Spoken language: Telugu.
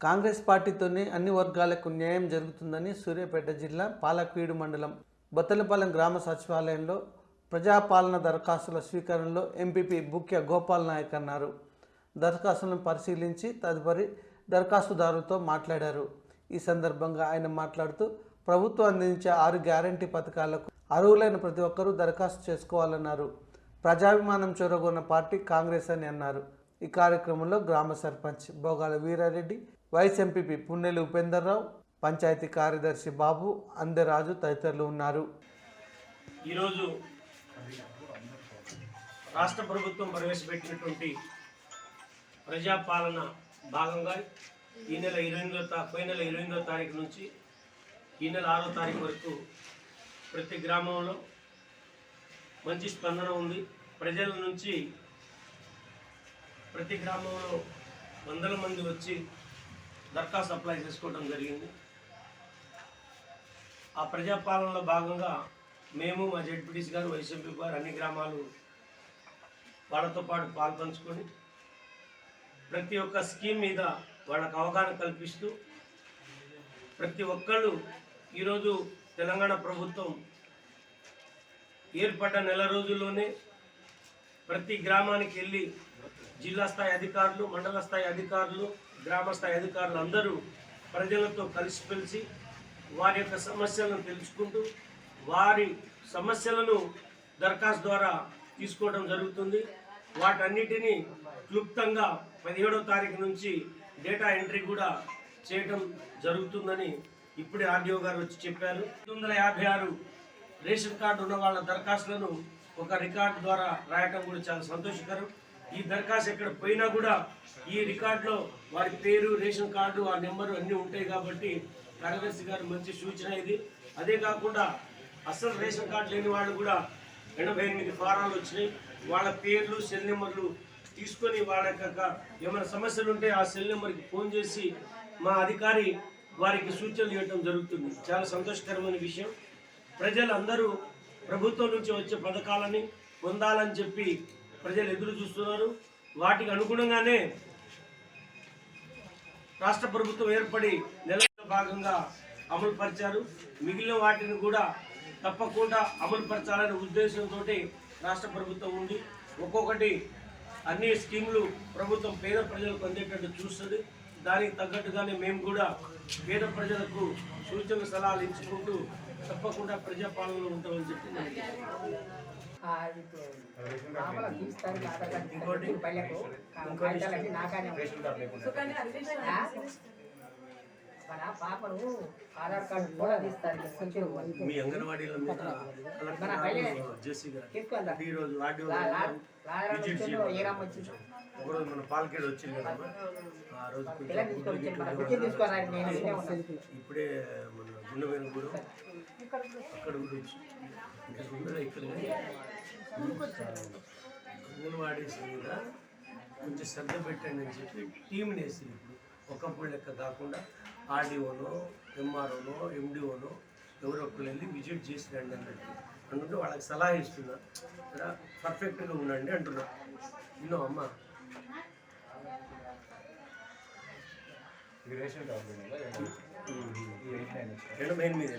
కాంగ్రెస్ పార్టీతోనే అన్ని వర్గాలకు న్యాయం జరుగుతుందని సూర్యాపేట జిల్లా పాలక్వీడు మండలం బొత్తలపాలెం గ్రామ సచివాలయంలో ప్రజాపాలన దరఖాస్తుల స్వీకరణలో ఎంపీపీ బుక్య గోపాల్ నాయక్ అన్నారు. దరఖాస్తులను పరిశీలించి తదుపరి దరఖాస్తుదారులతో మాట్లాడారు. ఈ సందర్భంగా ఆయన మాట్లాడుతూ ప్రభుత్వం అందించే 6 గ్యారంటీ పథకాలకు అర్హులైన ప్రతి ఒక్కరూ దరఖాస్తు చేసుకోవాలన్నారు. ప్రజాభిమానం చొరగొన్న పార్టీ కాంగ్రెస్ అని అన్నారు. ఈ కార్యక్రమంలో గ్రామ సర్పంచ్ బోగాల వీరారెడ్డి, వైస్ ఎంపీపీ పున్నెలి ఉపేందర్రావు, పంచాయతీ కార్యదర్శి బాబు, అందరాజు తదితరులు ఉన్నారు. ఈరోజు రాష్ట్ర ప్రభుత్వం ప్రవేశపెట్టినటువంటి ప్రజాపాలన భాగంగా పోయిన నెల 28వ తారీఖు నుంచి ఈ నెల 6వ తారీఖు వరకు ప్రతి గ్రామంలో మంచి స్పందన ఉంది. ప్రజల నుంచి ప్రతి గ్రామంలో వందల మంది వచ్చి దరఖాస్తు అప్లై చేసుకోవడం జరిగింది. ఆ ప్రజాపాలనలో భాగంగా మేము మా జెడ్పీటీసీ గారు, వైస్ ఎంపీ గారు అన్ని గ్రామాలు వాళ్ళతో పాటు పాల్పంచుకొని ప్రతి ఒక్క స్కీమ్ మీద వాళ్ళకు అవగాహన కల్పిస్తూ ప్రతి ఒక్కళ్ళు ఈరోజు తెలంగాణ ప్రభుత్వం ఏర్పడ్డ నెల రోజుల్లోనే ప్రతి గ్రామానికి వెళ్ళి జిల్లా స్థాయి అధికారులు, మండల స్థాయి అధికారులు, గ్రామ స్థాయి అధికారులు అందరూ ప్రజలతో కలిసిమెలిసి వారి యొక్క సమస్యలను తెలుసుకుంటూ వారి సమస్యలను దరఖాస్తు ద్వారా తీసుకోవడం జరుగుతుంది. వాటన్నిటినీ క్లుప్తంగా 17వ తారీఖు నుంచి డేటా ఎంట్రీ కూడా చేయడం జరుగుతుందని ఇప్పుడే ఆర్డీఓ గారు వచ్చి చెప్పారు. 956 రేషన్ కార్డు ఉన్న వాళ్ళ దరఖాస్తులను ఒక రికార్డు ద్వారా రాయటం కూడా చాలా సంతోషకరం. ఈ దరఖాస్తు ఎక్కడ పోయినా కూడా ఈ రికార్డులో వారి పేరు, రేషన్ కార్డు, ఆ నెంబరు అన్నీ ఉంటాయి. కాబట్టి కార్యదర్శి గారు మంచి సూచన ఇది. అదే కాకుండా అసలు రేషన్ కార్డు లేని వాళ్ళు కూడా 88 ఫారాలు వచ్చినాయి. వాళ్ళ పేర్లు, సెల్ నెంబర్లు తీసుకొని వాళ్ళ యొక్క ఏమైనా సమస్యలు ఉంటే ఆ సెల్ నెంబర్కి ఫోన్ చేసి మా అధికారి వారికి సూచనలు ఇవ్వడం జరుగుతుంది. చాలా సంతోషకరమైన విషయం. ప్రజలందరూ ప్రభుత్వం నుంచి వచ్చే పథకాలని పొందాలని చెప్పి ప్రజలు ఎదురు చూస్తున్నారు. వాటికి అనుగుణంగానే రాష్ట్ర ప్రభుత్వం ఏర్పడి నెలలో భాగంగా అమలు పరిచారు. మిగిలిన వాటిని కూడా తప్పకుండా అమలు పరచాలనే ఉద్దేశంతో రాష్ట్ర ప్రభుత్వం ఉంది. ఒక్కొక్కటి అన్ని స్కీములు ప్రభుత్వం పేద ప్రజలకు అందేటట్టు చూస్తుంది. దానికి తగ్గట్టుగానే మేము కూడా పేద ప్రజలకు సూచనలు, సలహాలు ఇచ్చుకుంటూ తప్పకుండా ప్రజాపాలనలో ఉంటామని చెప్పి మన పాపను ఆధార్ కార్డు కూడా తీస్తారు. మీ అంగన్వాడీలో ఒకరోజు మన పాలకేడు వచ్చింది కదా, ఆ రోజు ఇప్పుడే మన గుండెమైన కూడా అక్కడ గురించి ఇక్కడ అంగన్వాడీస్ మీద కొంచెం శ్రద్ధ పెట్టండి అని చెప్పి టీంని వేసి ఇప్పుడు ఒకప్పుడు లెక్క కాకుండా ఆర్డీఓనో, ఎంఆర్ఓనో, ఎండిఓనో ఎవరో ఒకరు వెళ్ళి విజిట్ చేసి రండి అన్నట్టు అంటుంటే వాళ్ళకి సలహా ఇస్తున్నా. పర్ఫెక్ట్గా ఉండండి అంటున్నా. విన్నో అమ్మ ఎండ మెయిన్ మీద